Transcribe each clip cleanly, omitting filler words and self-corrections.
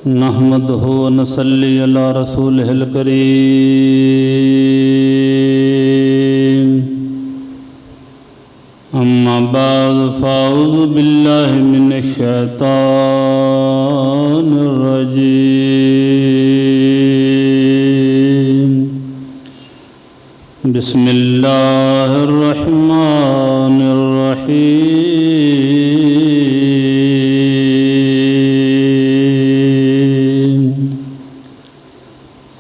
نحمده ونصلي على رسوله الكريم أما بعد فأعوذ بالله من الشيطان الرجيم بسم الله الرحمن الرحيم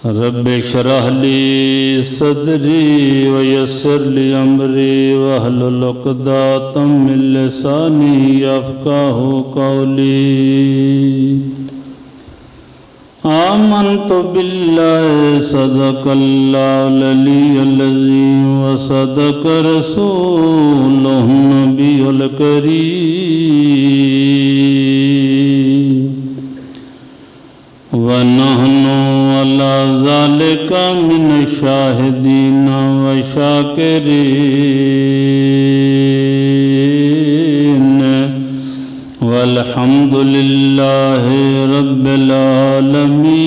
رب اشرح لي صدري ويسر لي أمري واحلل عقدة من لساني يفقهوا قولي آمنت بالله صدق الله العلي العظيم وصدق رسوله النبي الكريم ونحن على ذلك من الشاهدين والشاكرين والحمد لله رب العالمين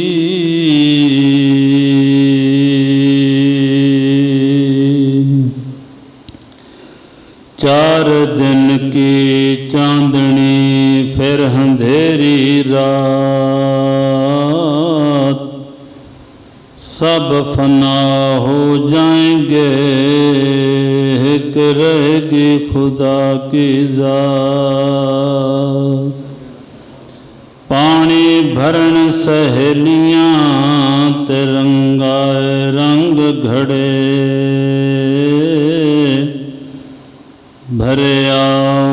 چار دن کی چاندنی پھر اندھیری رات سب فنا ہو جائیں گے ایک رہے گی خدا کی ذات پانی بھرن سہیلیاں ترنگائے رنگ گھڑے بھریا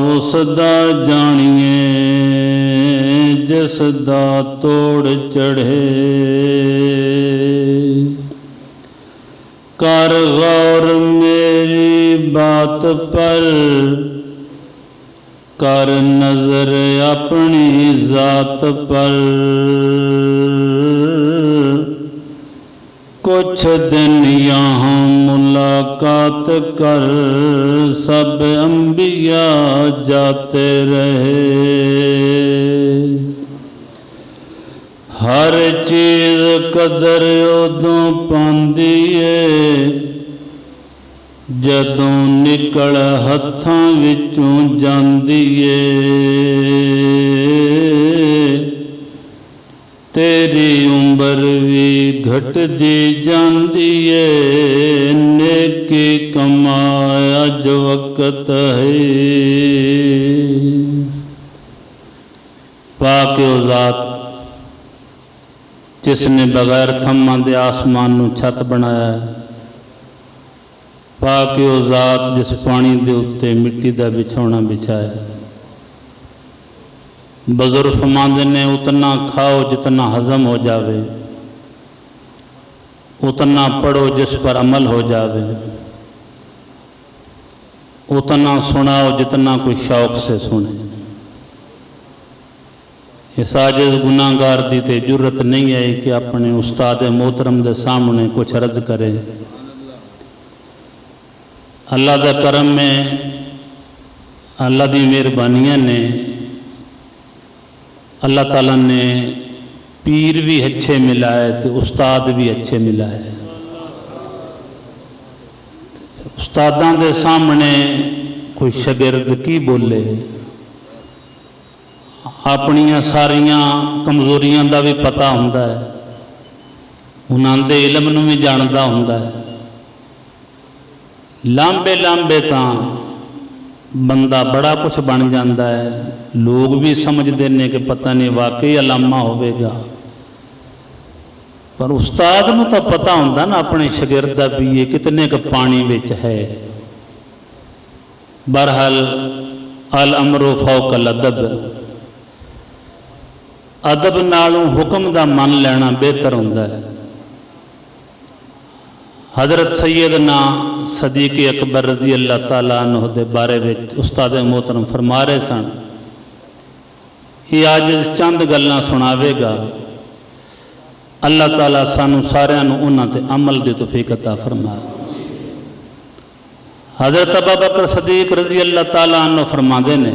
اس دا جانیے جس دا توڑ چڑھے کر غور میری بات پر کر نظر اپنی ذات پر کچھ دن یہاں ملاقات کر سب انبیاء جاتے رہے ہر چیز قدر ادوں پاندی ہے جدوں نکل ہتھاں وچوں جاندی ہے تیری عمر بھی گھٹ دی جاندی ہے نیکی کمایا جو وقت ہے پاک و ذات جس نے بغیر تھماں دے آسمان نو چھت بنایا ہے پاک و ذات جس پانی دے اتے مٹی دا بچھونا بچھایا ہے بزرگ فرماندے نے اتنا کھاؤ جتنا ہضم ہو جاوے اتنا پڑھو جس پر عمل ہو جاوے اتنا سناؤ جتنا کوئی شوق سے سنے اس عاجز گناہگار دی تے جرت نہیں ہے کہ اپنے استاد محترم دے سامنے کچھ عرض کرے اللہ دے کرم میں اللہ دی مہربانیاں نے اللہ تعالیٰ نے پیر بھی اچھے ملائے تو استاد بھی اچھے ملائے استاداں دے سامنے کوئی شاگرد کی بولے اپنیاں ساریاں کمزوریاں دا بھی پتہ ہوندا ہے انہاں دے علم نوں بھی جاندا ہوندا ہے لامبے لامبے تاں بندہ بڑا کچھ بن جاندہ ہے لوگ بھی سمجھ دینے کہ پتہ نہیں واقعی علامہ ہوئے گا پر استاد نو تو پتہ ہوندہ نا اپنے شاگردہ بھی یہ کتنے کا پانی وچ ہے برحال الامر فوق الادب ادب نالوں حکم دا من لینا بہتر ہوندہ ہے حضرت سیدنا صدیق اکبر رضی اللہ تعالیٰ عنہ دے بارے وچ استاد محترم فرما رہے سن یہ آج چند گلاں سناوے گا اللہ تعالیٰ سانو سارے انہاں تے عمل دی توفیق عطا فرمائے حضرت ابو بکر صدیق رضی اللہ تعالیٰ عنہ فرما دے نے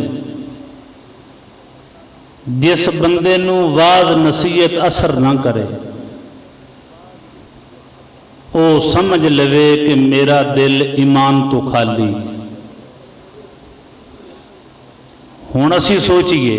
ਜਿਸ ਬੰਦੇ ਨੂੰ ਵਾਜ਼ ਨਸੀਹਤ ਅਸਰ ਨਾ ਕਰੇ, ਉਹ ਸਮਝ ਲਵੇ ਕਿ ਮੇਰਾ ਦਿਲ ਈਮਾਨ ਤੋਂ ਖਾਲੀ। ਹੁਣ ਅਸੀਂ ਸੋਚੀਏ,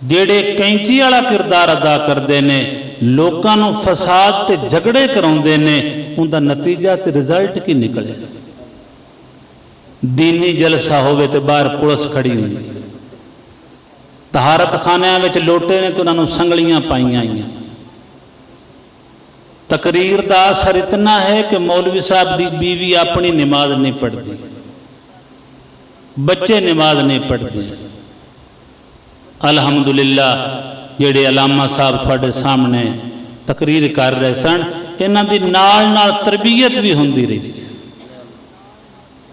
ਜਿਹੜੇ ਕੈਂਚੀ ਵਾਲਾ ਕਿਰਦਾਰ ਅਦਾ ਕਰਦੇ ਨੇ, ਲੋਕਾਂ ਨੂੰ ਫਸਾਦ ਤੇ ਝਗੜੇ ਕਰਾਉਂਦੇ ਨੇ, ਉਹਦਾ ਨਤੀਜਾ ਤੇ ਰਿਜ਼ਲਟ ਕੀ ਨਿਕਲੇ? ਦੀਨੀ ਜਲਸਾ ਹੋਵੇ ਤੇ ਬਾਹਰ ਪੁਲਿਸ ਖੜੀ ਹੁੰਦੀ, ਤਹਾਰਤ ਖਾਨਿਆਂ ਵਿੱਚ ਲੋਟੇ ਨੇ ਤੇ ਉਹਨਾਂ ਨੂੰ ਸੰਗਲੀਆਂ ਪਾਈਆਂ ਆਈਆਂ। ਤਕਰੀਰ ਦਾ ਅਸਰ ਇਤਨਾ ਹੈ ਕਿ ਮੌਲਵੀ ਸਾਹਿਬ ਦੀ ਬੀਵੀ ਆਪਣੀ ਨਮਾਜ਼ ਨਹੀਂ ਪੜ੍ਹਦੀ, ਬੱਚੇ ਨਮਾਜ਼ ਨਹੀਂ ਪੜ੍ਹਦੇ। ਅਲਹਮਦੁਲਿਲਾ ਜਿਹੜੇ ਅਲਾਮਾ ਸਾਹਿਬ ਤੁਹਾਡੇ ਸਾਹਮਣੇ ਤਕਰੀਰ ਕਰ ਰਹੇ ਸਨ, ਇਹਨਾਂ ਦੀ ਨਾਲ ਨਾਲ ਤਰਬੀਅਤ ਵੀ ਹੁੰਦੀ ਰਹੀ।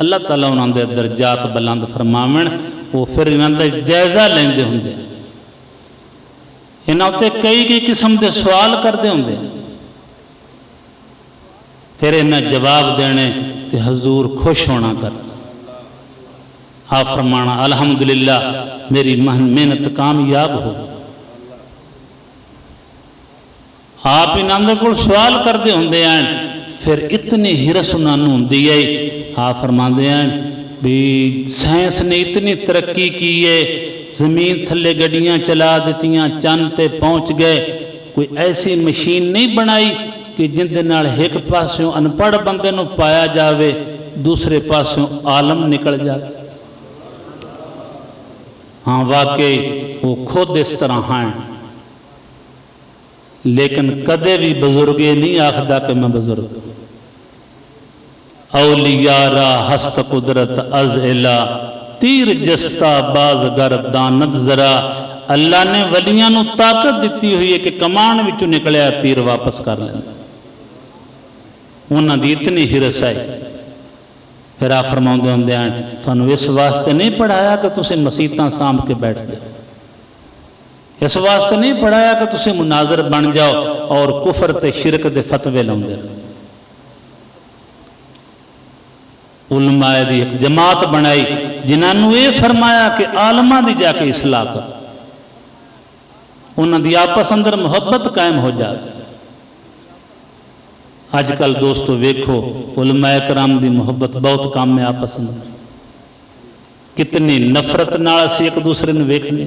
ਅੱਲਾਹ ਤਾਲਾ ਉਹਨਾਂ ਦੇ ਦਰਜਾਤ ਬੁਲੰਦ ਫਰਮਾਵਣ। ਉਹ ਫਿਰ ਇਹਨਾਂ ਦਾ ਜਾਇਜ਼ਾ ਲੈਂਦੇ ਹੁੰਦੇ, ਇਹਨਾਂ ਉੱਤੇ ਕਈ ਕਿਸਮ ਦੇ ਸਵਾਲ ਕਰਦੇ ਹੁੰਦੇ, ਫਿਰ ਇਹਨਾਂ ਜਵਾਬ ਦੇਣੇ ਤੇ ਹਜ਼ੂਰ ਖੁਸ਼ ਹੋਣਾ ਕਰ ਆ ਫਰਮਾਣਾ ਅਲਹਮਦੁਲਿਲਾ ਮੇਰੀ ਮਿਹਨਤ ਕਾਮਯਾਬ ਹੋ। ਆਪ ਇਹਨਾਂ ਦੇ ਕੋਲ ਸਵਾਲ ਕਰਦੇ ਹੁੰਦੇ ਹਨ, ਫਿਰ ਇਤਨੀ ਹਿਰਸ ਉਹਨਾਂ ਨੂੰ ਹੁੰਦੀ ਹੈ। ਆ ਫਰਮਾਉਂਦੇ ਹਨ ਵੀ ਸਾਇੰਸ ਨੇ ਇਤਨੀ ਤਰੱਕੀ ਕੀ ਹੈ, ਜ਼ਮੀਨ ਥੱਲੇ ਗੱਡੀਆਂ ਚਲਾ ਦਿੱਤੀਆਂ, ਚੰਨ ਤੇ ਪਹੁੰਚ ਗਏ, ਕੋਈ ਐਸੀ ਮਸ਼ੀਨ ਨਹੀਂ ਬਣਾਈ ਕਿ ਜਿਹਦੇ ਨਾਲ ਇੱਕ ਪਾਸਿਓਂ ਅਨਪੜ੍ਹ ਬੰਦੇ ਨੂੰ ਪਾਇਆ ਜਾਵੇ, ਦੂਸਰੇ ਪਾਸਿਓਂ ਆਲਮ ਨਿਕਲ ਜਾਵੇ। ਹਾਂ ਵਾਕਈ ਉਹ ਖੁਦ ਇਸ ਤਰ੍ਹਾਂ ਹਨ, ਲੇਕਿਨ ਕਦੇ ਵੀ ਬਜ਼ੁਰਗ ਇਹ ਨਹੀਂ ਆਖਦਾ ਕਿ ਮੈਂ ਬਜ਼ੁਰਗ। ਔਲੀਆਰਾ ਹਸਤ ਕੁਦਰਤ ਅਜ਼ ਇਲਾ ਤੀਰ ਜਸਤਾ ਬਾਜ਼ਗਰ ਦਾਨਤ ਜ਼ਰਾ। ਅੱਲਾ ਨੇ ਵਲੀਆਂ ਨੂੰ ਤਾਕਤ ਦਿੱਤੀ ਹੋਈ ਹੈ ਕਿ ਕਮਾਨ ਵਿੱਚੋਂ ਨਿਕਲਿਆ ਤੀਰ ਵਾਪਸ ਕਰ ਲੈਂਦਾ। ਉਹਨਾਂ ਦੀ ਇਤਨੀ ਹਿਰਸ ਹੈ। ਫਿਰ ਆ ਫਰਮਾਉਂਦੇ ਹੁੰਦੇ ਹਨ, ਤੁਹਾਨੂੰ ਇਸ ਵਾਸਤੇ ਨਹੀਂ ਪੜ੍ਹਾਇਆ ਕਿ ਤੁਸੀਂ ਮਸੀਤਾਂ ਸਾਂਭ ਕੇ ਬੈਠ ਜਾਓ, ਇਸ ਵਾਸਤੇ ਨਹੀਂ ਪੜ੍ਹਾਇਆ ਕਿ ਤੁਸੀਂ ਮੁਨਾਜ਼ਰ ਬਣ ਜਾਓ ਔਰ ਕੁਫਰ ਤੇ ਸ਼ਿਰਕ ਦੇ ਫਤਵੇ ਲਾਉਂਦੇ ਰਹੋ। ਉਲਮਾਏ ਦੀ ਇੱਕ ਜਮਾਤ ਬਣਾਈ ਜਿਨ੍ਹਾਂ ਨੂੰ ਇਹ ਫਰਮਾਇਆ ਕਿ ਆਲਮਾਂ ਦੀ ਜਾ ਕੇ ਇਸਲਾਹ ਕਰੋ, ਉਹਨਾਂ ਦੀ ਆਪਸ ਅੰਦਰ ਮੁਹੱਬਤ ਕਾਇਮ ਹੋ ਜਾਵੇ। ਅੱਜ ਕੱਲ ਦੋਸਤੋ ਵੇਖੋ, ਉਲਮਾਏ ਕਰਾਮ ਦੀ ਮੁਹੱਬਤ ਬਹੁਤ ਕਮ ਹੈ ਆਪਸ ਅੰਦਰ। ਕਿਤਨੀ ਨਫ਼ਰਤ ਨਾਲ ਅਸੀਂ ਇੱਕ ਦੂਸਰੇ ਨੂੰ ਵੇਖਦੇ।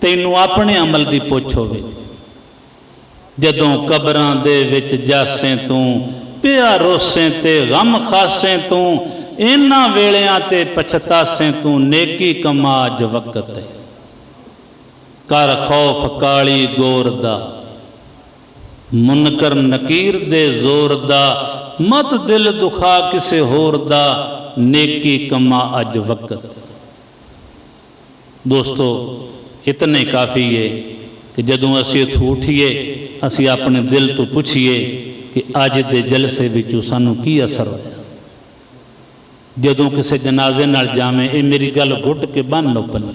ਤੈਨੂੰ ਆਪਣੇ ਅਮਲ ਦੀ ਪੁੱਛ ਹੋਵੇ। ਜਦੋਂ ਕਬਰਾਂ ਦੇ ਵਿੱਚ ਜਾਸੇ ਤੂੰ, ਪਿਆ ਰੋਸੇ ਤੇ ਗਮ ਖਾਸੇ ਤੂੰ, ਇਹਨਾਂ ਵੇਲਿਆਂ ਤੇ ਪਛਤਾਸੇ ਤੂੰ, ਨੇਕੀ ਕਮਾ ਅੱਜ ਵਕਤ ਹੈ। ਕਰ ਖੌਫ ਕਾਲੀ ਗੋਰ ਦਾ, ਮੁਨਕਰ ਨਕੀਰ ਦੇ ਜ਼ੋਰ ਦਾ, ਮਤ ਦਿਲ ਦੁਖਾ ਕਿਸੇ ਹੋਰ ਦਾ, ਨੇਕੀ ਕਮਾ ਅੱਜ ਵਕਤ। ਦੋਸਤੋ, ਇਤਨੇ ਕਾਫੀ ਹੈ ਕਿ ਜਦੋਂ ਅਸੀਂ ਇੱਥੋਂ ਉੱਠੀਏ ਅਸੀਂ ਆਪਣੇ ਦਿਲ ਤੋਂ ਪੁੱਛੀਏ ਕਿ ਅੱਜ ਦੇ ਜਲਸੇ ਵਿੱਚੋਂ ਸਾਨੂੰ ਕੀ ਅਸਰ ਹੋਇਆ। ਜਦੋਂ ਕਿਸੇ ਜਨਾਜ਼ੇ ਨਾਲ ਜਾਵੇਂ, ਇਹ ਮੇਰੀ ਗੱਲ ਘੁੱਟ ਕੇ ਬੰਨ੍ਹ ਲਓ ਪੱਲੇ,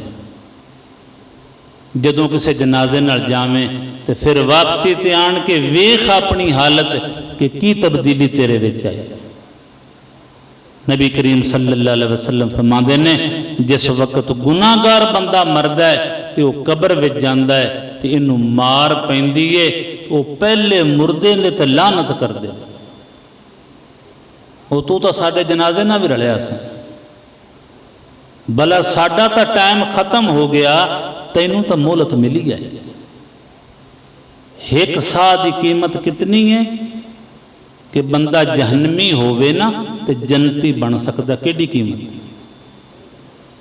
ਜਦੋਂ ਕਿਸੇ ਜਨਾਜ਼ੇ ਨਾਲ ਜਾਵੇਂ ਤੇ ਫਿਰ ਵਾਪਸੀ ਤੇ ਆਣ ਕੇ ਵੇਖ ਆਪਣੀ ਹਾਲਤ ਕਿ ਕੀ ਤਬਦੀਲੀ ਤੇਰੇ ਵਿੱਚ ਆਈ। ਨਬੀ ਕਰੀਮ ਸੱਲੱਲਾਹੁ ਅਲੈਹਿ ਵਸੱਲਮ ਫਰਮਾਉਂਦੇ ਨੇ, ਜਿਸ ਵਕਤ ਗੁਨਾਹਗਾਰ ਬੰਦਾ ਮਰਦਾ ਹੈ ਤੇ ਉਹ ਕਬਰ ਵਿੱਚ ਜਾਂਦਾ ਹੈ ਤੇ ਇਹਨੂੰ ਮਾਰ ਪੈਂਦੀ ਏ, ਉਹ ਪਹਿਲੇ ਮੁਰਦੇ ਨੇ ਤੇ ਲਾਨਤ ਕਰਦੇ, ਉਹ ਤੂੰ ਤਾਂ ਸਾਡੇ ਜਨਾਜ਼ੇ ਨਾਲ ਵੀ ਰਲਿਆ ਸੀ, ਭਲਾ ਸਾਡਾ ਤਾਂ ਟਾਈਮ ਖਤਮ ਹੋ ਗਿਆ, ਤੈਨੂੰ ਤਾਂ ਮੋਹਲਤ ਮਿਲੀ ਹੈ। ਇੱਕ ਸਾਹ ਦੀ ਕੀਮਤ ਕਿਤਨੀ ਹੈ ਕਿ ਬੰਦਾ ਜਹੰਨਮੀ ਹੋਵੇ ਨਾ ਤੇ ਜੰਨਤੀ ਬਣ ਸਕਦਾ, ਕਿਹੜੀ ਕੀਮਤ।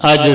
ਅੱਜ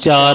4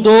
2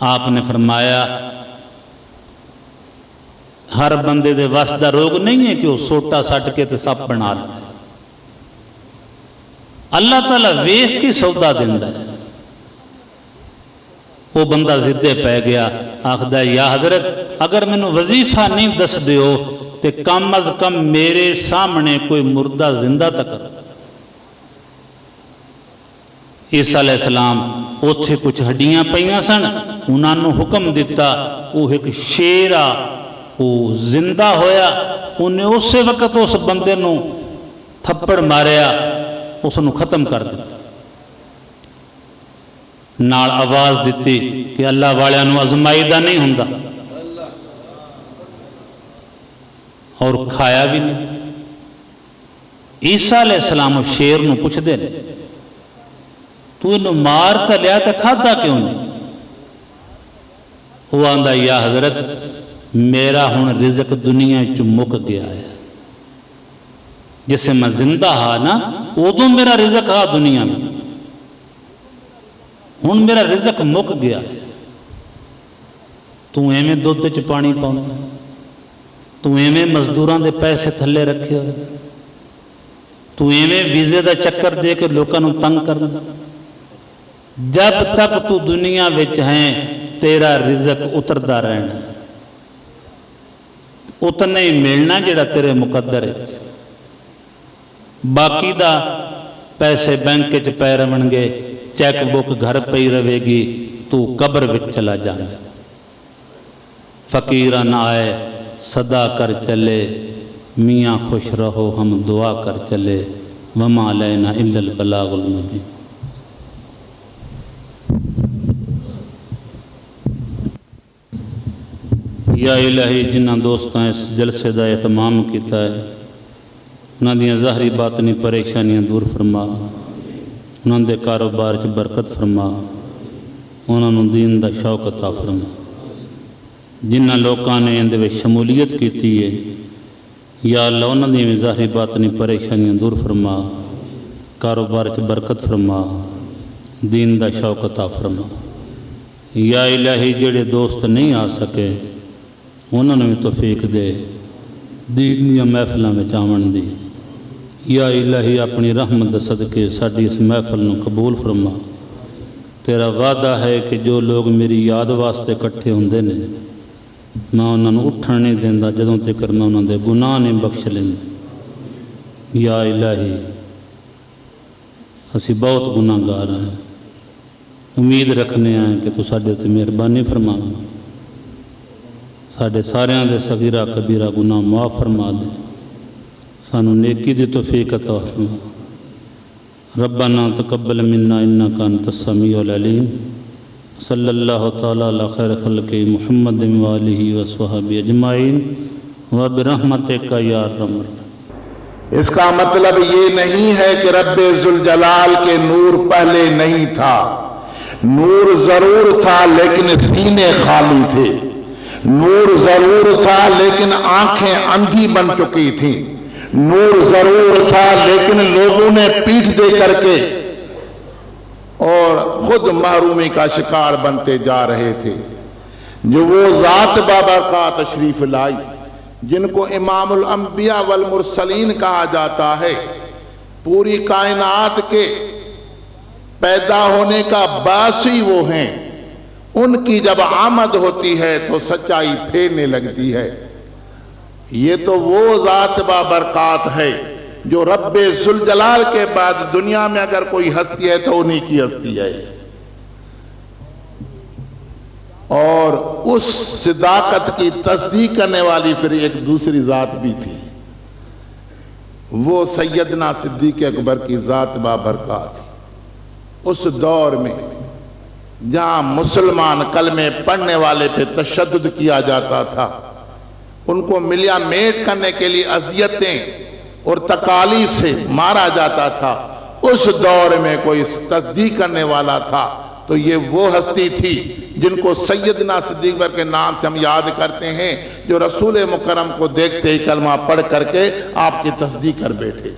آپ نے فرمایا ہر بندے دے وس دا روگ نہیں ہے کہ وہ سوٹا سٹ کے تے سپ بنا لے. اللہ تعالیٰ ویخ کے سودا دیندا ہے. وہ بندہ ضدے پہ گیا, آخدا یا حضرت اگر مینوں وظیفہ نہیں دس دیو تے کم از کم میرے سامنے کوئی مردہ زندہ تک. عیسیٰ علیہ السلام اتھے کچھ ہڈیاں پئیاں سن, انہوں نے حکم دیتا, وہ ایک شیر آ وہ زندہ ہویا, انہیں اسی وقت اس بندے نو تھپڑ ماریا, اس نو ختم کر دیتا. نال آواز دیتی کہ اللہ والیاں نو ازمائی دا نہیں ہوندا, اور کھایا بھی نہیں. عیسیٰ علیہ السلام شیر نو پوچھ دے تو انہوں مار تا لیا تا کھادا کیوں نہیں؟ وہ آندہ یا حضرت میرا ہون رزق دنیا چمک گیا ہے, جسے میں زندہ ہاں نا ادو میرا رزق ہاں دنیا میں, ہون میرا رزق مک گیا ہے. تو ایمیں دودھ چ پانی پاؤں, تو ایمیں مزدوران دے پیسے تھلے رکھے ہوئے, تو ایمیں ویزے دا چکر دے کے لوکاں نوں تنگ کرنا. جب تک تو دنیا وچ ہیں تیرا رزق اتردا رہنا, اتنا ہی ملنا جڑا تیرے مقدر ہے. باقی دا پیسے بینک چ پے رہن گے, چیک بک گھر پئی رہے گی, تو قبر وچ چلا جانا. فقیران آئے صدا کر چلے, میاں خوش رہو ہم دعا کر چلے, وما علینا الا البلاغ المبین. یا الہی جنہ دوستاں اس جلسے دا اہتمام کیتا ہے, انہاں دیاں ظاہری باطنی پریشانیاں دور فرما, انہاں دے کاروبار چ برکت فرما, انہاں نوں دین دا شوق عطا فرما. جنہ لوکاں نے اندے وچ شمولیت کیتی ہے یا اللہ انہاں دیاں ظاہری باطنی پریشانیاں دور فرما, کاروبار چ برکت فرما, دین دا شوق عطا فرما. یا الہی جڑے دوست نہیں آ سکے انہوں نے بھی توفیق دے, دین دیا محفلوں میں آون دی. یا الہی اپنی رحمت دے صدقے ساڈی اس محفل نو قبول فرما. تیرا وعدہ ہے کہ جو لوگ میری یاد واسطے کٹھے ہوندے نے میں انہوں نے اٹھن نہیں دیندا جدوں تک میں انہوں دے گناہ نہیں بخش لیندا. یا الہی اسی بہت گناہ گار ہیں, امید رکھنے ہیں کہ تو ساڈے تے مہربانی فرماویں, ساڈے ساریاں دے صغیرہ کبیرہ گناہ معاف فرما دے, سانو نیکی دی توفیق عطا فرما. ربنا تقبل منا انک انت السمیع العلیم. صلی اللہ تعالی علی خیر خلق محمد وآلہ وصحبہ اجمعین وبرحمتک یا ارحم الراحمین. اس کا مطلب یہ نہیں ہے کہ رب ذوالجلال کے نور پہلے نہیں تھا, نور ضرور تھا لیکن سینے خالی تھے. نور ضرور تھا لیکن آنکھیں اندھی بن چکی تھیں. نور ضرور تھا لیکن لوگوں نے پیٹھ دے کر کے اور خود محرومی کا شکار بنتے جا رہے تھے. جو وہ ذات بابرکات تشریف لائی جن کو امام الانبیاء والمرسلین کہا جاتا ہے, پوری کائنات کے پیدا ہونے کا باعث ہی وہ ہیں. ان کی جب آمد ہوتی ہے تو سچائی پھیرنے لگتی ہے. یہ تو وہ ذات بابرکات ہے جو رب ذوالجلال کے بعد دنیا میں اگر کوئی ہستی ہے تو انہی کی ہستی ہے. اور اس صداقت کی تصدیق کرنے والی پھر ایک دوسری ذات بھی تھی, وہ سیدنا صدیق اکبر کی ذات بابرکات. اس دور میں جہاں مسلمان کلمے پڑھنے والے پہ تشدد کیا جاتا تھا, ان کو ملیا میٹ کرنے کے لیے اذیتیں اور تکالیف سے مارا جاتا تھا, اس دور میں کوئی تصدیق کرنے والا تھا تو یہ وہ ہستی تھی جن کو سیدنا صدیق اکبر کے نام سے ہم یاد کرتے ہیں, جو رسول مکرم کو دیکھتے ہی کلمہ پڑھ کر کے آپ کی تصدیق کر بیٹھے.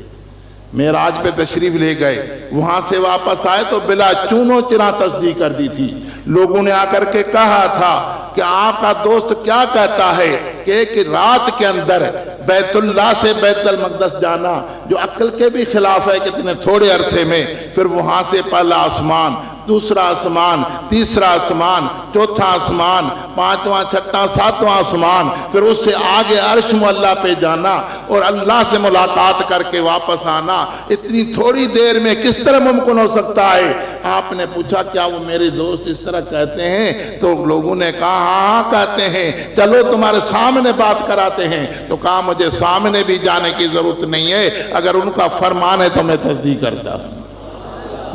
معراج پہ تشریف لے گئے، وہاں سے واپس آئے تو بلا چونو چرا تصدیق کر دی تھی۔ لوگوں نے آ کر کے کہا تھا کہ آپ کا دوست کیا کہتا ہے کہ ایک رات کے اندر بیت اللہ سے بیت المقدس جانا جو عقل کے بھی خلاف ہے، کتنے تھوڑے عرصے میں، پھر وہاں سے پہلا آسمان، دوسرا آسمان، تیسرا آسمان، چوتھا آسمان، پانچواں، چھٹا، ساتواں آسمان، پھر اس سے آگے عرش معلیٰ پہ جانا اور اللہ سے ملاقات کر کے واپس آنا، اتنی تھوڑی دیر میں کس طرح ممکن ہو سکتا ہے؟ آپ نے پوچھا کیا وہ میرے دوست اس طرح کہتے ہیں؟ تو لوگوں نے کہا ہاں کہتے ہیں، چلو تمہارے سامنے بات کراتے ہیں۔ تو کہا مجھے سامنے بھی جانے کی ضرورت نہیں ہے، اگر ان کا فرمان ہے تو میں تصدیق کرتا ہوں۔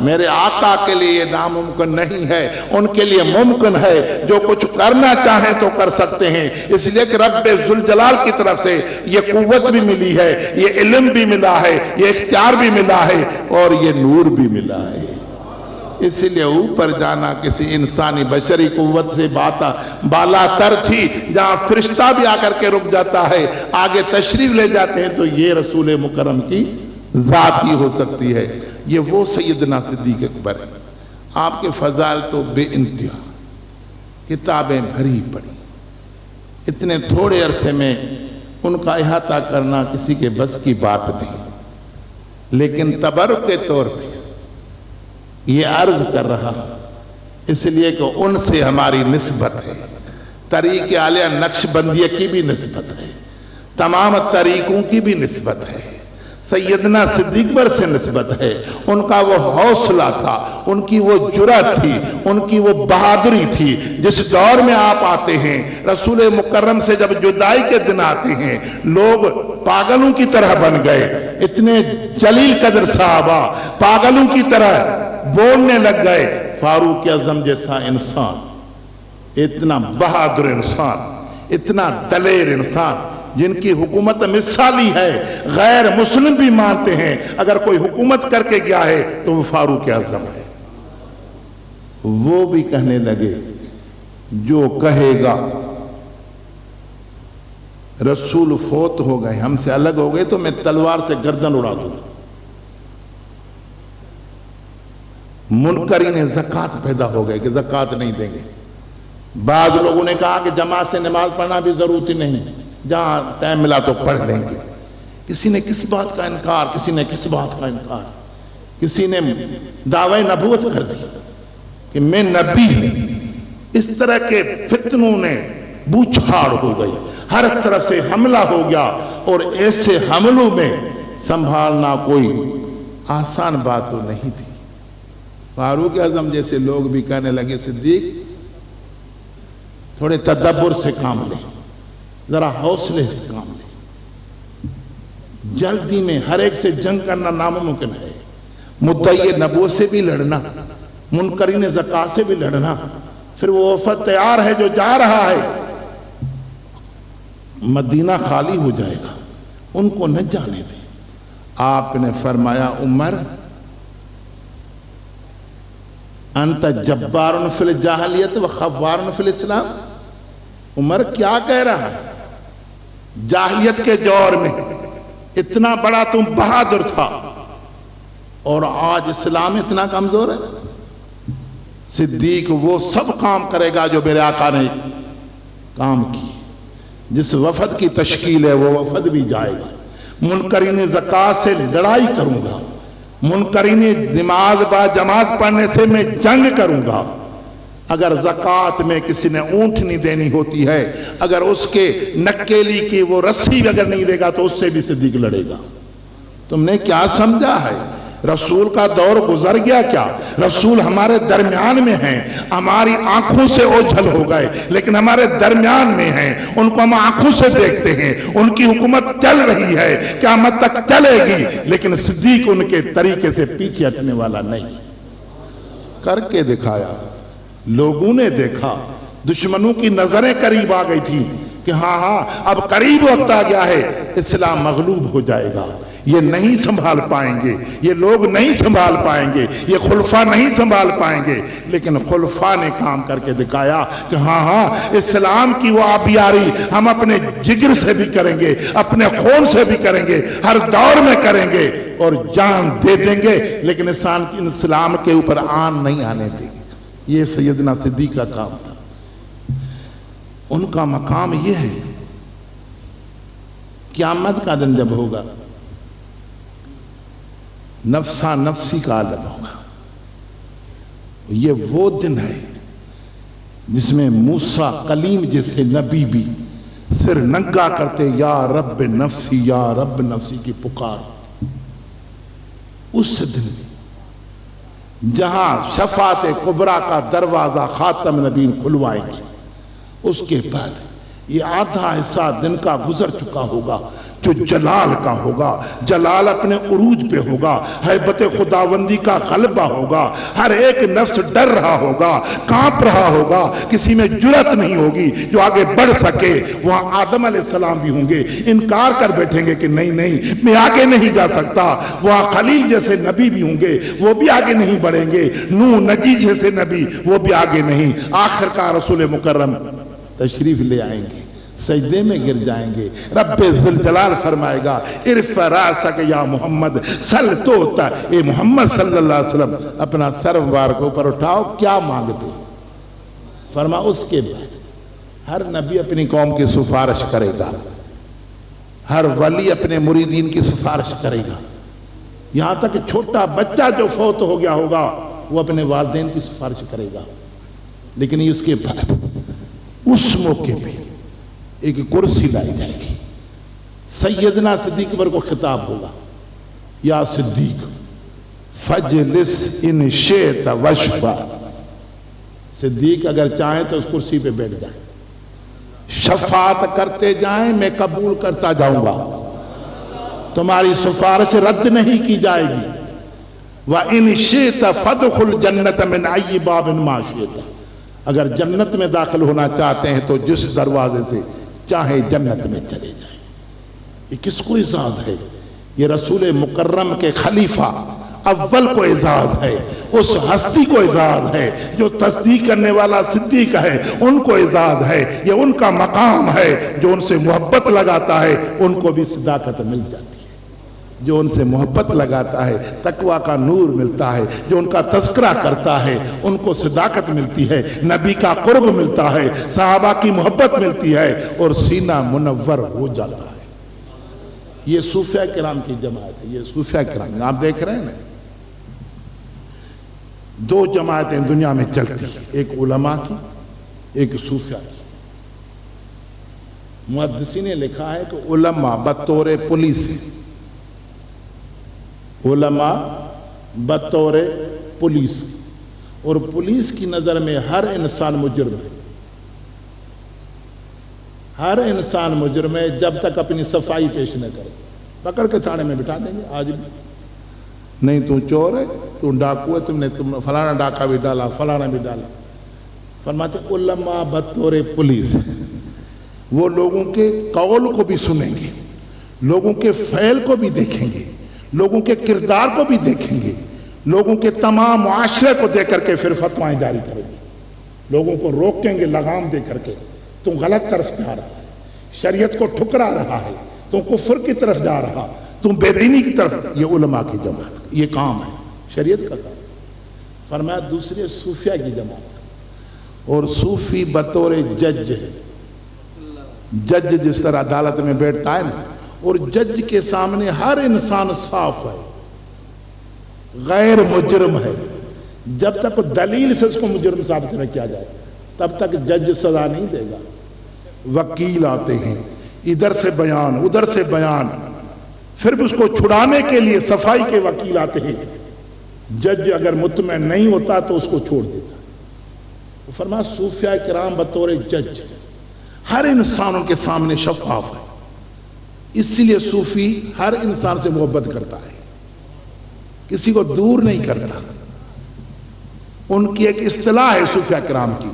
میرے آقا کے لیے یہ ناممکن نہیں ہے، ان کے لیے ممکن ہے، جو کچھ کرنا چاہیں تو کر سکتے ہیں، اس لیے کہ رب ذوالجلال کی طرف سے یہ قوت بھی ملی ہے، یہ علم بھی ملا ہے، یہ اختیار بھی ملا ہے اور یہ نور بھی ملا ہے۔ اس لیے اوپر جانا کسی انسانی بشری قوت سے بالا تر تھی، جہاں فرشتہ بھی آ کر کے رک جاتا ہے، آگے تشریف لے جاتے ہیں، تو یہ رسول مکرم کی ذات ہی ہو سکتی ہے۔ یہ وہ سیدنا صدیق اکبر ہے، آپ کے فضائل تو بے انتہا، کتابیں بھری پڑی، اتنے تھوڑے عرصے میں ان کا احاطہ کرنا کسی کے بس کی بات نہیں، لیکن تبرک کے طور پہ یہ عرض کر رہا اس لیے کہ ان سے ہماری نسبت ہے، طریق عالیہ نقشبندیہ کی بھی نسبت ہے، تمام طریقوں کی بھی نسبت ہے، سیدنا صدیق اکبر سے نسبت ہے۔ ان کا وہ حوصلہ تھا، ان کی وہ جرأت تھی، ان کی وہ بہادری تھی۔ جس دور میں آپ آتے ہیں، رسول مکرم سے جب جدائی کے دن آتے ہیں، لوگ پاگلوں کی طرح بن گئے، اتنے جلیل قدر صحابہ پاگلوں کی طرح بولنے لگ گئے۔ فاروق اعظم جیسا انسان، اتنا بہادر انسان، اتنا دلیر انسان، جن کی حکومت مثالی ہے، غیر مسلم بھی مانتے ہیں اگر کوئی حکومت کر کے گیا ہے تو وہ فاروق اعظم ہے۔ وہ بھی کہنے لگے جو کہے گا رسول فوت ہو گئے، ہم سے الگ ہو گئے، تو میں تلوار سے گردن اڑا دوں۔ منکرین زکوٰۃ پیدا ہو گئے کہ زکوٰۃ نہیں دیں گے۔ بعض لوگوں نے کہا کہ جماعت سے نماز پڑھنا بھی ضروری نہیں، جہاں ٹائم ملا تو پڑھ لیں گے۔ کسی نے کس بات کا انکار، کسی نے کس بات کا انکار، کسی نے دعوی نبوت کر دی کہ میں نبی ہوں۔ اس طرح کے فتنوں نے بوچھاڑ ہو گئی، ہر طرف سے حملہ ہو گیا، اور ایسے حملوں میں سنبھالنا کوئی آسان بات تو نہیں تھی۔ فاروق اعظم جیسے لوگ بھی کہنے لگے صدیق تھوڑے تدبر سے کام لیں، ذرا حوصلے سے کام لیں، جلدی میں ہر ایک سے جنگ کرنا ناممکن ہے۔ مدعی نبوت سے بھی لڑنا، منکرین زکوٰۃ سے بھی لڑنا، پھر وہ وفد تیار ہے جو جا رہا ہے، مدینہ خالی ہو جائے گا، ان کو نہ جانے دیں۔ آپ نے فرمایا عمر انت جبار فی الجاہلیت و خوار فی الاسلام۔ عمر کیا کہہ رہا ہے؟ جاہلیت کے دور میں اتنا بڑا تم بہادر تھا، اور آج اسلام اتنا کمزور ہے۔ صدیق وہ سب کام کرے گا جو میرے آقا نے کام کی۔ جس وفد کی تشکیل ہے وہ وفد بھی جائے گا۔ منکرین زکوٰۃ سے لڑائی کروں گا، منکرین نماز با جماعت پڑھنے سے میں جنگ کروں گا۔ اگر زکوٰۃ میں کسی نے اونٹنی دینی ہوتی ہے، اگر اس کے نکیلی کی وہ رسی اگر نہیں دے گا تو اس سے بھی صدیق لڑے گا۔ تم نے کیا سمجھا ہے؟ رسول کا دور گزر گیا کیا؟ رسول ہمارے درمیان میں ہیں، ہماری آنکھوں سے اوجھل ہو گئے لیکن ہمارے درمیان میں ہیں، ان کو ہم آنکھوں سے دیکھتے ہیں، ان کی حکومت چل رہی ہے، قیامت تک چلے گی، لیکن صدیق ان کے طریقے سے پیچھے ہٹنے والا نہیں۔ کر کے دکھایا، لوگوں نے دیکھا، دشمنوں کی نظریں قریب آ گئی تھی کہ ہاں اب قریب وقت آ گیا ہے، اسلام مغلوب ہو جائے گا، یہ نہیں سنبھال پائیں گے، یہ لوگ نہیں سنبھال پائیں گے، یہ خلفاء نہیں سنبھال پائیں گے۔ لیکن خلفاء نے کام کر کے دکھایا کہ ہاں اسلام کی وہ آبیاری ہم اپنے جگر سے بھی کریں گے، اپنے خون سے بھی کریں گے، ہر دور میں کریں گے۔ اور جان دے دیں گے، لیکن اسلام کے اوپر آن نہیں آنے دیں گے۔ یہ سیدنا صدیق کا کام تھا۔ ان کا مقام یہ ہے، قیامت کا دن جب ہوگا نفسا نفسی کا عالم ہوگا۔ یہ وہ دن ہے جس میں موسیٰ کلیم جیسے نبی بھی سر ننگا کرتے یا رب نفسی یا رب نفسی کی پکار۔ اس دن جہاں شفاعت کبریٰ کا دروازہ خاتم نبیین کھلوائیں گے، اس کے بعد یہ آدھا حصہ دن کا گزر چکا ہوگا جو جلال کا ہوگا۔ جلال اپنے عروج پہ ہوگا، ہیبت خداوندی کا غلبہ ہوگا، ہر ایک نفس ڈر رہا ہوگا، کانپ رہا ہوگا، کسی میں جرأت نہیں ہوگی جو آگے بڑھ سکے۔ وہاں آدم علیہ السلام بھی ہوں گے، انکار کر بیٹھیں گے کہ نہیں میں آگے نہیں جا سکتا۔ وہاں خلیل جیسے نبی بھی ہوں گے، وہ بھی آگے نہیں بڑھیں گے۔ نوح نجی جیسے نبی، وہ بھی آگے نہیں۔ آخر کا رسول مکرم تشریف لے آئیں گے، سجدے میں گر جائیں گے۔ رب ذوالجلال فرمائے گا ارفع راسک یا محمد سل توتا، اے محمد صلی اللہ علیہ وسلم اپنا سر مبارک اوپر اٹھاؤ، کیا مانگتے؟ فرما اس کے بعد ہر نبی اپنی قوم کی سفارش کرے گا، ہر ولی اپنے مریدین کی سفارش کرے گا، یہاں تک چھوٹا بچہ جو فوت ہو گیا ہوگا وہ اپنے والدین کی سفارش کرے گا۔ لیکن اس کے بعد اس موقع پہ ایک کرسی لائی جائے گی، سیدنا صدیق اکبر کو خطاب ہوگا، یا صدیق فجلس ان شئت واشفع، صدیق اگر چاہیں تو اس کرسی پہ بیٹھ جائیں، شفاعت کرتے جائیں، میں قبول کرتا جاؤں گا، تمہاری سفارش رد نہیں کی جائے گی۔ وَإِنْ شِئْتَ فَادْخُلْ جَنَّةَ مِنْ أَيِّ بَابٍ مَا شِئْتَ، اگر جنت میں داخل ہونا چاہتے ہیں تو جس دروازے سے چاہے جنت میں چلے جائیں۔ یہ کس کو اعزاز ہے؟ یہ رسول مکرم کے خلیفہ اول کو اعزاز ہے، اس ہستی کو اعزاز ہے جو تصدیق کرنے والا صدیق ہے، ان کو اعزاز ہے، یہ ان کا مقام ہے۔ جو ان سے محبت لگاتا ہے ان کو بھی صداقت مل جاتی ہے، جو ان سے محبت لگاتا ہے تقویٰ کا نور ملتا ہے، جو ان کا تذکرہ کرتا ہے ان کو صداقت ملتی ہے، نبی کا قرب ملتا ہے، صحابہ کی محبت ملتی ہے اور سینہ منور ہو جاتا ہے۔ یہ صوفیہ کرام کی جماعت ہے، یہ صوفیہ کرام آپ دیکھ رہے ہیں نا، دو جماعتیں دنیا میں چلتی ہیں، ایک علماء کی، ایک صوفیہ کی۔ محدثین نے لکھا ہے کہ علماء بطور پولیس ہیں، علماء بطور پولیس، اور پولیس کی نظر میں ہر انسان مجرم ہے، ہر انسان مجرم ہے جب تک اپنی صفائی پیش نہ کرے، پکڑ کے تھانے میں بٹھا دیں گے آج بھی، نہیں تو چور ہے، تو ڈاکو ہے، تم نے فلانا ڈاکہ بھی ڈالا، فلانا بھی ڈالا۔ فرماتے علماء بطور پولیس، وہ لوگوں کے قول کو بھی سنیں گے، لوگوں کے فعل کو بھی دیکھیں گے، لوگوں کے کردار کو بھی دیکھیں گے، لوگوں کے تمام معاشرے کو دیکھ کر کے پھر فتوائیں جاری کریں گے، لوگوں کو روکیں گے لگام دے کر کے، تم غلط طرف جا رہا ہے، شریعت کو ٹھکرا رہا ہے، تم کفر کی طرف جا رہا، تم بے دینی کی طرف۔ یہ علماء کی جماعت، یہ کام ہے، شریعت کا کام۔ فرمایا دوسرے صوفیہ کی جماعت، اور صوفی بطور جج ہے، جج جس طرح عدالت میں بیٹھتا ہے نا، اور جج کے سامنے ہر انسان صاف ہے، غیر مجرم ہے، جب تک دلیل سے اس کو مجرم ثابت نہ کیا جائے تب تک جج سزا نہیں دے گا۔ وکیل آتے ہیں، ادھر سے بیان ادھر سے بیان، پھر بھی اس کو چھڑانے کے لیے صفائی کے وکیل آتے ہیں، جج اگر مطمئن نہیں ہوتا تو اس کو چھوڑ دیتا۔ فرمایا صوفیہ کرام بطور جج ہر انسان کے سامنے شفاف ہے، اسی لیے صوفی ہر انسان سے محبت کرتا ہے، کسی کو دور نہیں کرتا۔ ان کی ایک اصطلاح ہے صوفیہ کرام کی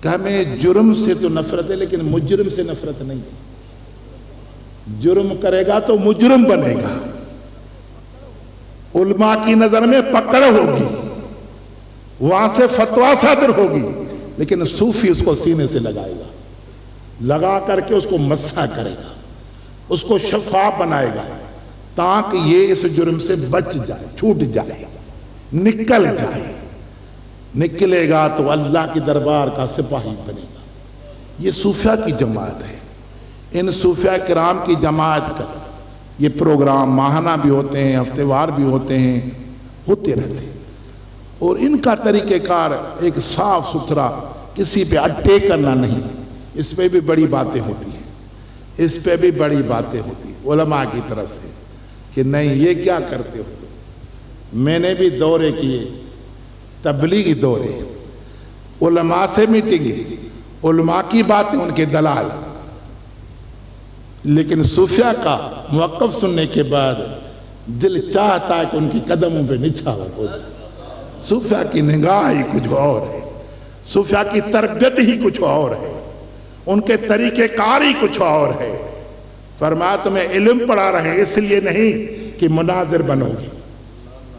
کہ ہمیں جرم سے تو نفرت ہے لیکن مجرم سے نفرت نہیں ہے، جرم کرے گا تو مجرم بنے گا، علماء کی نظر میں پکڑ ہوگی، وہاں سے فتویٰ صادر ہوگی، لیکن صوفی اس کو سینے سے لگائے گا، لگا کر کے اس کو مسح کرے گا، اس کو شفاف بنائے گا، تاکہ یہ اس جرم سے بچ جائے، چھوٹ جائے، نکل جائے۔ نکلے گا تو اللہ کی دربار کا سپاہی بنے گا۔ یہ صوفیہ کی جماعت ہے۔ ان صوفیہ کرام کی جماعت کا یہ پروگرام ماہانہ بھی ہوتے ہیں، ہفتے وار بھی ہوتے ہیں، ہوتے رہتے ہیں، اور ان کا طریقہ کار ایک صاف ستھرا، کسی پہ اٹے کرنا نہیں۔ اس پہ بھی بڑی باتیں ہوتی ہیں، اس پہ بھی بڑی باتیں ہوتی ہیں علماء کی طرف سے کہ نہیں یہ کیا کرتے ہو۔ میں نے بھی دورے کیے، تبلیغی دورے، علماء سے میٹنگیں، علماء کی باتیں ان کے دلال، لیکن صوفیہ کا موقف سننے کے بعد دل چاہتا ہے کہ ان کی قدموں پہ نچھاور ہو جائے۔ صوفیہ کی نگاہ ہی کچھ اور ہے، صوفیہ کی تربیت ہی کچھ اور ہے، ان کے طریقہ کار ہی کچھ اور ہے۔ فرمایا تمہیں علم پڑھا رہے ہیں اس لیے نہیں کہ مناظر بنو گے،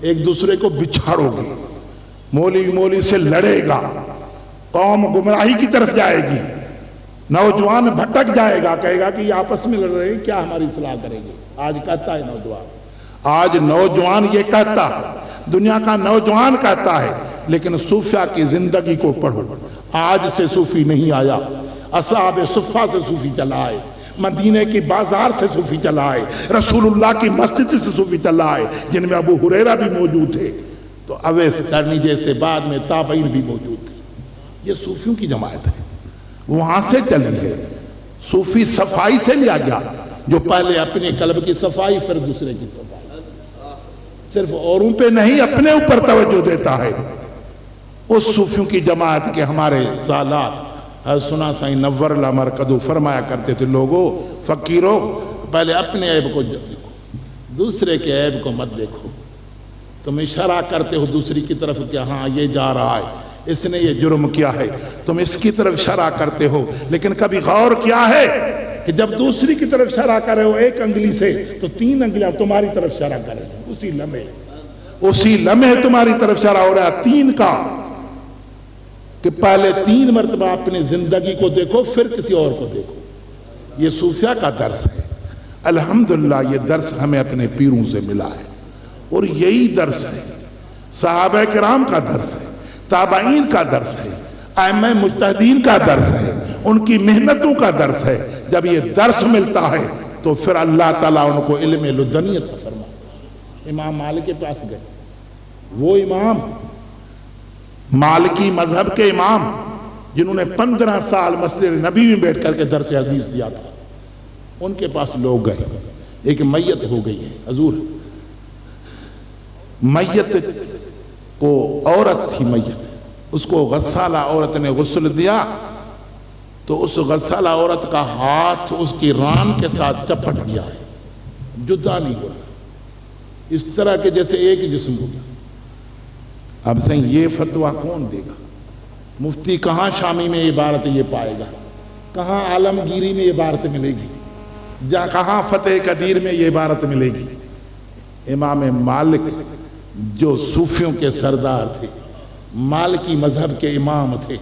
ایک دوسرے کو بچھاڑو گے، مولی سے لڑے گا، قوم گمراہی کی طرف جائے گی، نوجوان بھٹک جائے گا، کہے گا کہ یہ آپس میں لڑ رہے ہیں، کیا ہماری اصلاح کریں گے۔ آج کہتا ہے نوجوان، آج نوجوان یہ کہتا ہے، دنیا کا نوجوان کہتا ہے، لیکن صوفیہ کی زندگی کو پڑھو۔ آج سے صوفی نہیں آیا، اصحاب صفہ سے صوفی چلا آئے، مدینے کی بازار سے صوفی چلا آئے، رسول اللہ کی مسجد سے صوفی چلا آئے، جن میں ابو ہریرہ بھی موجود تھے، تو اویس کرنی جیسے بعد میں تابعین بھی موجود تھے۔ یہ صوفیوں کی جماعت ہے، وہاں سے چلی ہے۔ صوفی صفائی سے لیا گیا، جو پہلے اپنے قلب کی صفائی پھر دوسرے کی صفائی، صرف اوروں پہ نہیں اپنے اوپر توجہ دیتا ہے۔ اس صوفیوں کی جماعت کے ہمارے سالات سنا سائیں نور اللہ مرکدو فرمایا کرتے تھے، لوگوں فقیروں پہلے اپنے عیب کو دیکھو، دوسرے کے عیب کو مت دیکھو۔ تم اشارہ کرتے ہو دوسری کی طرف کہ ہاں یہ جا رہا ہے، اس نے یہ جرم کیا ہے، تم اس کی طرف اشارہ کرتے ہو، لیکن کبھی غور کیا ہے کہ جب دوسری کی طرف اشارہ کر رہے ہو ایک انگلی سے، تو 3 انگلیاں تمہاری طرف اشارہ کر رہے ہیں، اسی لمحے تمہاری طرف اشارہ ہو رہا ہے 3 کا، کہ پہلے 3 مرتبہ اپنی زندگی کو دیکھو پھر کسی اور کو دیکھو۔ یہ صوفیہ کا درس ہے۔ الحمدللہ یہ درس ہمیں اپنے پیروں سے ملا ہے، اور یہی درس ہے، صحابہ کرام کا درس ہے، تابعین کا درس ہے، ائمہ مجتہدین کا درس ہے، ان کی محنتوں کا درس ہے۔ جب یہ درس ملتا ہے تو پھر اللہ تعالیٰ ان کو علم لدنیت فرماتا ہے۔ امام مالک کے پاس گئے، وہ امام مالکی مذہب کے امام جنہوں نے 15 سال مسجد نبی میں بیٹھ کر کے درس حدیث دیا تھا، ان کے پاس لوگ گئے، ایک میت ہو گئی ہے حضور، میت کو عورت تھی، میت اس کو غسالہ عورت نے غسل دیا، تو اس غسالہ عورت کا ہاتھ اس کی ران کے ساتھ چپٹ گیا ہے، جدا نہیں ہو رہا، اس طرح کے جیسے ایک جسم ہو گیا۔ اب صحیح یہ فتویٰ کون دے گا؟ مفتی کہاں شامی میں یہ عبارت یہ پائے گا، کہاں عالمگیری میں یہ عبارت ملے گی، کہاں فتح قدیر میں یہ عبارت ملے گی؟ امام مالک جو صوفیوں کے سردار تھے، مالکی مذہب کے امام تھے،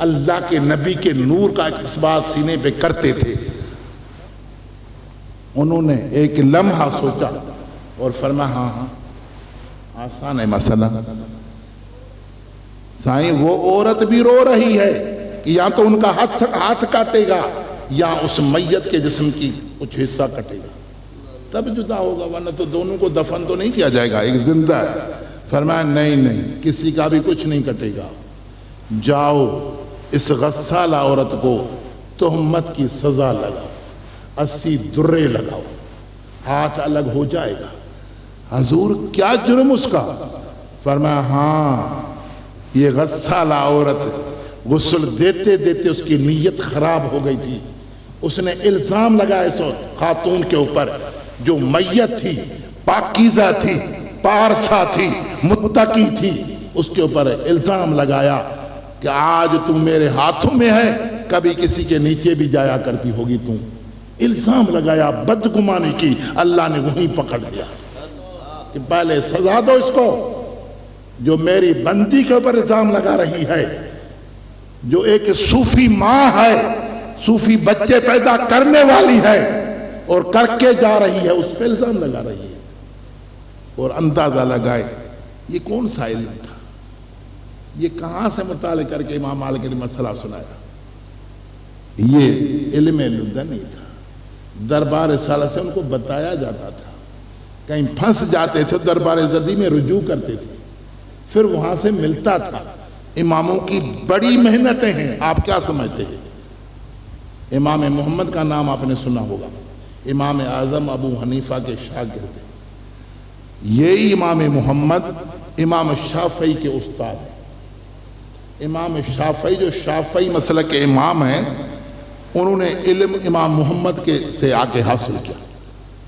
اللہ کے نبی کے نور کا اثبات سینے پہ کرتے تھے، انہوں نے ایک لمحہ سوچا اور فرمایا ہاں آسان ہے مسئلہ، سائیں وہ عورت بھی رو رہی ہے کہ یا تو ان کا ہاتھ کاٹے گا یا اس میت کے جسم کی کچھ حصہ کٹے گا، تب جدا ہوگا، ورنہ تو دونوں کو دفن تو نہیں کیا جائے گا، ایک زندہ ہے۔ فرمایا نہیں کسی کا بھی کچھ نہیں کٹے گا، جاؤ اس غسالہ عورت کو تہمت کی سزا لگاؤ، 80 درے لگاؤ، ہاتھ الگ ہو جائے گا۔ حضور کیا جرم اس کا؟ فرمایا ہاں یہ غسالہ عورت غسل دیتے دیتے اس کی نیت خراب ہو گئی تھی، اس نے الزام لگایا اس خاتون کے اوپر جو میت تھی، پاکیزہ تھی، پارسا تھی، متقی تھی، اس کے اوپر الزام لگایا کہ آج تم میرے ہاتھوں میں ہے، کبھی کسی کے نیچے بھی جایا کرتی ہوگی تم، الزام لگایا، بدگمانی کی، اللہ نے وہیں پکڑ لیا کہ پہلے سزا دو اس کو جو میری بندی کے اوپر الزام لگا رہی ہے، جو ایک صوفی ماں ہے، صوفی بچے پیدا کرنے والی ہے، اور کر کے جا رہی ہے، اس پہ الزام لگا رہی ہے۔ اور اندازہ لگائے یہ کون سا علم تھا، یہ کہاں سے مطالعہ کر کے امام مالک نے مسئلہ سنایا؟ یہ علم لدنی تھا، دربار رسالہ سے ان کو بتایا جاتا تھا، کہیں پھنس جاتے تھے دربار زدی میں رجوع کرتے تھے، پھر وہاں سے ملتا تھا۔ اماموں کی بڑی محنتیں ہیں، آپ کیا سمجھتے ہیں؟ امام محمد کا نام آپ نے سنا ہوگا، امام اعظم ابو حنیفہ کے شاگرد ہیں۔ یہی امام محمد امام شافعی کے استاد ہیں۔ امام شافعی جو شافعی مسلک کے امام ہیں، انہوں نے علم امام محمد کے سے آگے حاصل کیا،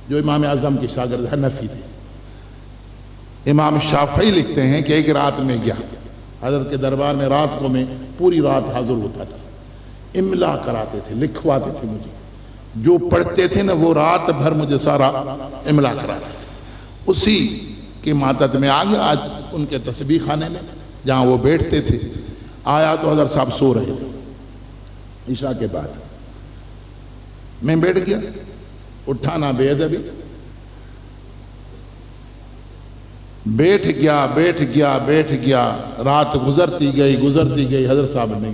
جو امام اعظم کے شاگرد حنفی تھے۔ امام شافعی لکھتے ہیں کہ ایک رات میں گیا حضرت کے دربار میں، رات کو میں پوری رات حاضر ہوتا تھا، املا کراتے تھے، لکھواتے تھے مجھے، جو پڑھتے تھے نا وہ رات بھر مجھے سارا املا کراتے تھے۔ اسی کے ماتحت میں آ گیا، آج ان کے تسبیح خانے میں جہاں وہ بیٹھتے تھے آیا تو حضرت صاحب سو رہے تھے عشاء کے بعد۔ میں بیٹھ گیا، اٹھانا بے ادبی، بیٹھ گیا، رات گزرتی گئی، حضرت صاحب نہیں۔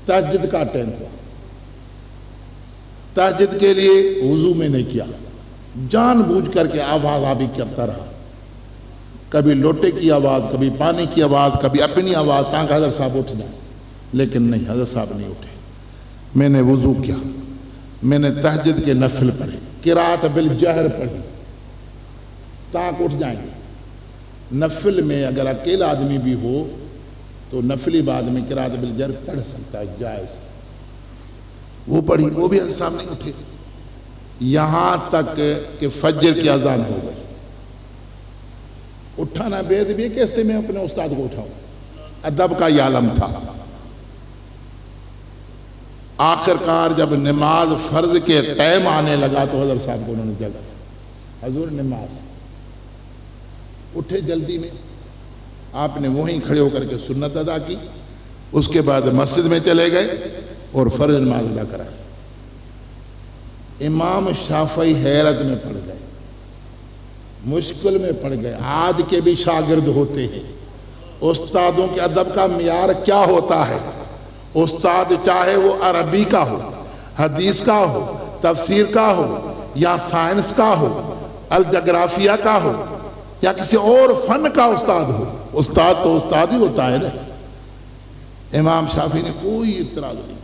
تہجد کا ٹائم تھا، تہجد کے لیے وضو میں نہیں کیا، جان بوجھ کر کے آواز آبی کرتا رہا، کبھی لوٹے کی آواز، کبھی پانی کی آواز، کبھی اپنی آواز، تاکہ حضرت صاحب اٹھ جائیں، لیکن نہیں، حضرت صاحب نہیں اٹھے۔ میں نے وضو کیا، میں نے تہجد کے نفل پڑھے، قرات بالجہر پڑھی تاکہ اٹھ جائیں گے۔ نفل میں اگر اکیلا آدمی بھی ہو تو نفلی بعد میں قرات بالجہر پڑھ سکتا ہے، جائز۔ وہ پڑھی، وہ بھی حضرت صاحب نہیں اٹھے، یہاں تک کہ فجر کی اذان ہو گئی۔ اٹھانا بے ادبی، کیسے میں اپنے استاد کو اٹھاؤں؟ ادب کا یہ عالم تھا۔ آخر کار جب نماز فرض کے ٹائم آنے لگا تو حضرت صاحب کو انہوں نے جگہ، حضور نماز، اٹھے جلدی میں، آپ نے وہیں کھڑے ہو کر کے سنت ادا کی، اس کے بعد مسجد میں چلے گئے اور فرض نماز ادا کرائی۔ امام شافعی حیرت میں پڑ گئے، مشکل میں پڑ گئے۔ آج کے بھی شاگرد ہوتے ہیں، استادوں کے ادب کا معیار کیا ہوتا ہے؟ استاد چاہے وہ عربی کا ہو، حدیث کا ہو، تفسیر کا ہو، یا سائنس کا ہو، الجغرافیہ کا ہو، یا کسی اور فن کا استاد ہو، استاد تو استاد ہی ہوتا ہے نا۔ امام شافعی نے کوئی اعتراض نہیں،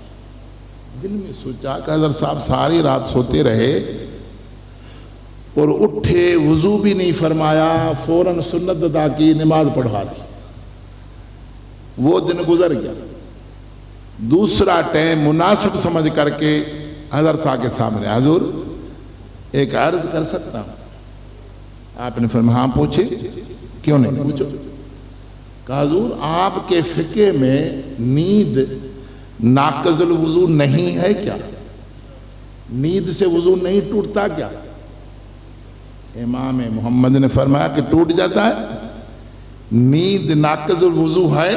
دل میں سوچا کہ حضرت صاحب ساری رات سوتے رہے اور اٹھے، وضو بھی نہیں فرمایا، فوراً سنت ادا کی، نماز پڑھوا دی۔ وہ دن گزر گیا، دوسرا ٹائم مناسب سمجھ کر کے حضرت صاحب کے سامنے، حضور ایک عرض کر سکتا ہوں؟ آپ نے فرمایا ہاں پوچھے۔ کیوں نہیں؟ پوچھو۔ کہا حضور آپ کے فقہ میں نیند ناقض الوضو نہیں ہے کیا؟ نیند سے وضو نہیں ٹوٹتا کیا؟ امام محمد نے فرمایا کہ ٹوٹ جاتا ہے۔ نیند ناقض الوضو ہے،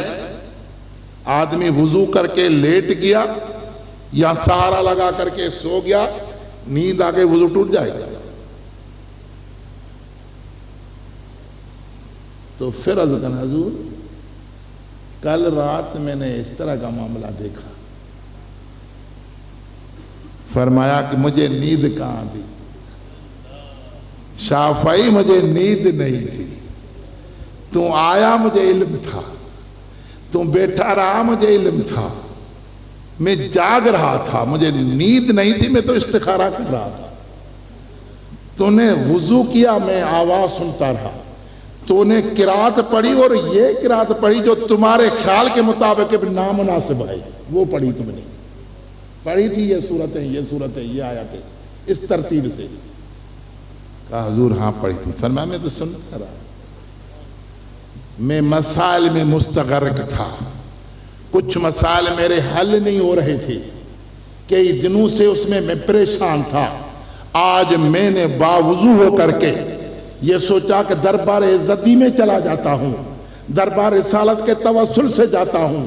آدمی وضو کر کے لیٹ گیا یا سہارا لگا کر کے سو گیا، نیند آ کے وضو ٹوٹ جائے گا۔ تو پھر حضور کل رات میں نے اس طرح کا معاملہ دیکھا، فرمایا کہ مجھے نیند کہاں تھی؟ شافعی مجھے نیند نہیں تھی، تو آیا مجھے علم تھا، تم بیٹھا رہا مجھے علم تھا، میں جاگ رہا تھا، مجھے نیند نہیں تھی، میں تو استخارہ کر رہا تھا۔ تو نے وضو کیا، میں آواز سنتا رہا، تو نے قرات پڑھی اور یہ قرات پڑھی جو تمہارے خیال کے مطابق نامناسب ہے، وہ پڑھی تم نے، پڑھی تھی یہ صورتیں، یہ آیتیں اس ترتیب سے۔ کہا حضور ہاں پڑھی تھی۔ فرمایا میں تو سنتا رہا، میں مسائل میں مستغرق تھا، کچھ مسائل میرے حل نہیں ہو رہے تھے، کئی دنوں سے اس میں پریشان تھا۔ آج میں نے باوضو ہو کر کے یہ سوچا کہ دربار عزتی میں چلا جاتا ہوں، دربار رسالت کے توسل سے جاتا ہوں،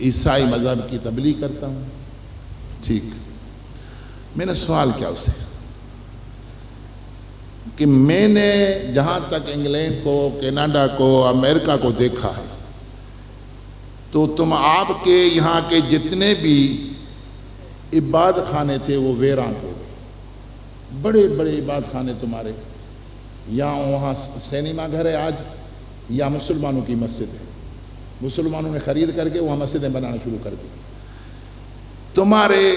عیسائی مذہب کی تبلیغ کرتا ہوں. ٹھیک. میں نے سوال کیا اسے کہ میں نے جہاں تک انگلینڈ کو، کینیڈا کو، امریکہ کو دیکھا ہے تو تم آپ کے یہاں کے جتنے بھی عبادت خانے تھے وہ ویران ہو گئے. بڑے بڑے عبادت خانے تمہارے یہاں وہاں سینما گھر ہے آج، یا مسلمانوں کی مسجد ہے، مسلمانوں نے خرید کر کے وہاں مسجدیں بنانا شروع کر دی. تمہارے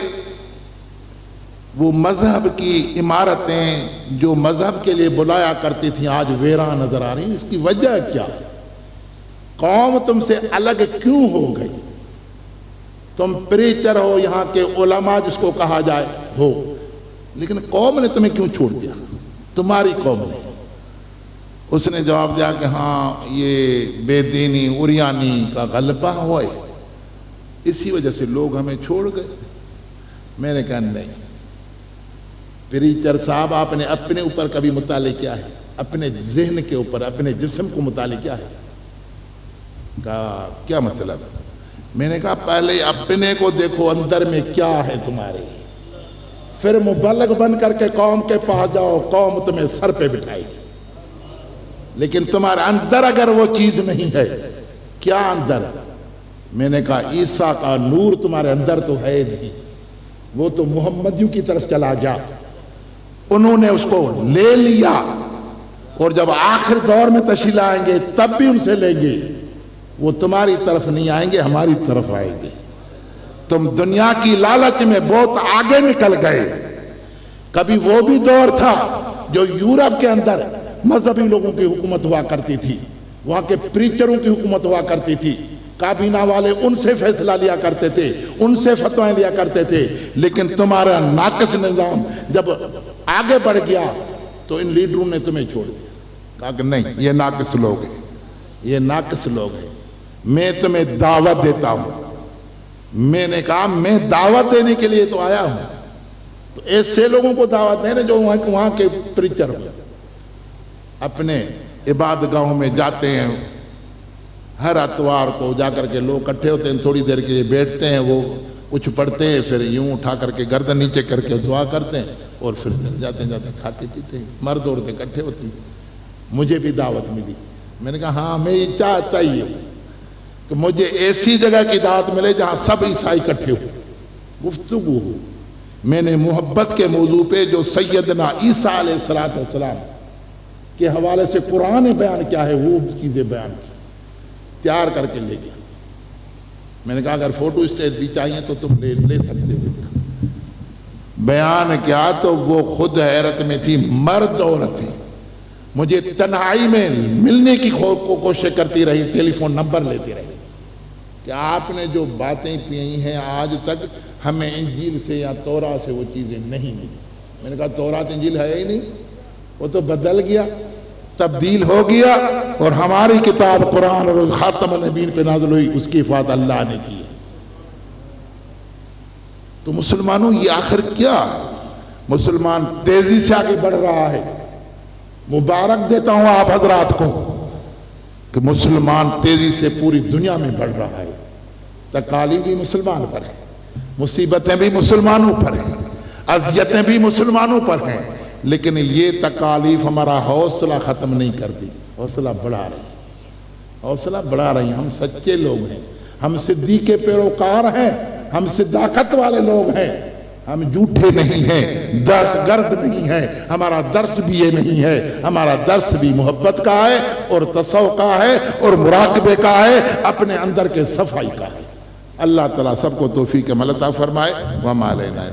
وہ مذہب کی عمارتیں جو مذہب کے لیے بلایا کرتی تھیں آج ویران نظر آ رہی ہیں. اس کی وجہ کیا؟ قوم تم سے الگ کیوں ہو گئی؟ تم پریچر ہو، یہاں کے علماء جس کو کہا جائے ہو، لیکن قوم نے تمہیں کیوں چھوڑ دیا؟ تمہاری قوم نے. اس نے جواب دیا کہ ہاں یہ بے دینی اریانی کا غلبہ ہوا ہے، اسی وجہ سے لوگ ہمیں چھوڑ گئے. میں نے کہا نہیں پریچر صاحب، آپ نے اپنے اوپر کبھی مطالعہ کیا ہے؟ اپنے ذہن کے اوپر، اپنے جسم کو مطالعہ کیا ہے؟ کہا کیا مطلب؟ میں نے کہا پہلے اپنے کو دیکھو اندر میں کیا ہے تمہارے، پھر مبلغ بن کر کے قوم کے پاس جاؤ، قوم تمہیں سر پہ بٹھائے گی. لیکن تمہارے اندر اگر وہ چیز نہیں ہے، کیا اندر؟ میں نے کہا عیسیٰ کا نور تمہارے اندر تو ہے نہیں، وہ تو محمدیوں کی طرف چلا جا. انہوں نے اس کو لے لیا، اور جب آخر دور میں تشریف آئیں گے تب بھی ان سے لیں گے. وہ تمہاری طرف نہیں آئیں گے، ہماری طرف آئیں گے. تم دنیا کی لالچ میں بہت آگے نکل گئے. کبھی وہ بھی دور تھا جو یورپ کے اندر مذہبی لوگوں کی حکومت ہوا کرتی تھی، وہاں کے پریچروں کی حکومت ہوا کرتی تھی، کابینہ والے ان سے فیصلہ لیا کرتے تھے، ان سے فتوائیں لیا کرتے تھے. لیکن تمہارا ناقص نظام جب آگے بڑھ گیا تو ان لیڈروں نے تمہیں چھوڑ دیا. کہا کہ نہیں یہ ناقص لوگ ہیں، یہ ناقص لوگ ہیں، میں تمہیں دعوت دیتا ہوں. میں نے کہا میں دعوت دینے کے لیے تو آیا ہوں، تو ایسے لوگوں کو دعوت دینے جو وہاں کے پریچر ہو. اپنے عبادت گاہوں میں جاتے ہیں، ہر اتوار کو جا کر کے لوگ اکٹھے ہوتے ہیں، تھوڑی دیر کے لیے بیٹھتے ہیں، وہ کچھ پڑھتے ہیں، پھر یوں اٹھا کر کے گردن نیچے کر کے دعا کرتے ہیں، اور پھر جاتے ہیں کھاتے پیتے ہیں. مرد عورتیں اکٹھے ہوتی ہیں. مجھے بھی دعوت ملی. میں نے کہا ہاں میں یہ چاہتا ہی ہوں کہ مجھے ایسی جگہ کی دعوت ملے جہاں سب عیسائی اکٹھے ہو، گفتگو ہو. میں نے محبت کے موضوع پہ جو سیدنا عیسیٰ علیہ السلام کے حوالے سے قرآن بیان کیا ہے وہ چیزیں بیان کی، تیار کر کے لے گیا. میں نے کہا اگر فوٹو اسٹیٹ بھی چاہیے تو تم لے سکتے ہو. بیان کیا تو وہ خود حیرت میں تھی. مرد عورتیں مجھے تنہائی میں ملنے کی کوشش کرتی رہی، ٹیلی فون نمبر لیتی رہی کہ آپ نے جو باتیں کی ہیں آج تک ہمیں انجیل سے یا تورات سے وہ چیزیں نہیں ملی. میں نے کہا تورات انجیل ہے ہی نہیں، وہ تو بدل گیا، تبدیل ہو گیا، اور ہماری کتاب قرآن اور خاتم النبیین پہ نازل ہوئی، اس کی حفاظت اللہ نے کی. تو مسلمانوں یہ آخر کیا؟ مسلمان تیزی سے آگے بڑھ رہا ہے. مبارک دیتا ہوں آپ حضرات کو کہ مسلمان تیزی سے پوری دنیا میں بڑھ رہا ہے. تکالیف بھی مسلمان پر ہیں، مصیبتیں بھی مسلمانوں پر ہیں، اذیتیں بھی مسلمانوں پر ہیں، لیکن یہ تکالیف ہمارا حوصلہ ختم نہیں کرتی، حوصلہ بڑھا رہی، حوصلہ بڑھا رہی. ہم سچے لوگ ہیں، ہم صدیق کے پیروکار ہیں، ہم صداقت والے لوگ ہیں، ہم جھوٹے نہیں ہیں، دہشت گرد نہیں ہیں. ہمارا درس بھی یہ نہیں ہے، ہمارا درس بھی محبت کا ہے اور تصوف کا ہے اور مراقبے کا ہے، اپنے اندر کے صفائی کا ہے. اللہ تعالیٰ سب کو توفیق عمل عطا فرمائے. وما علینا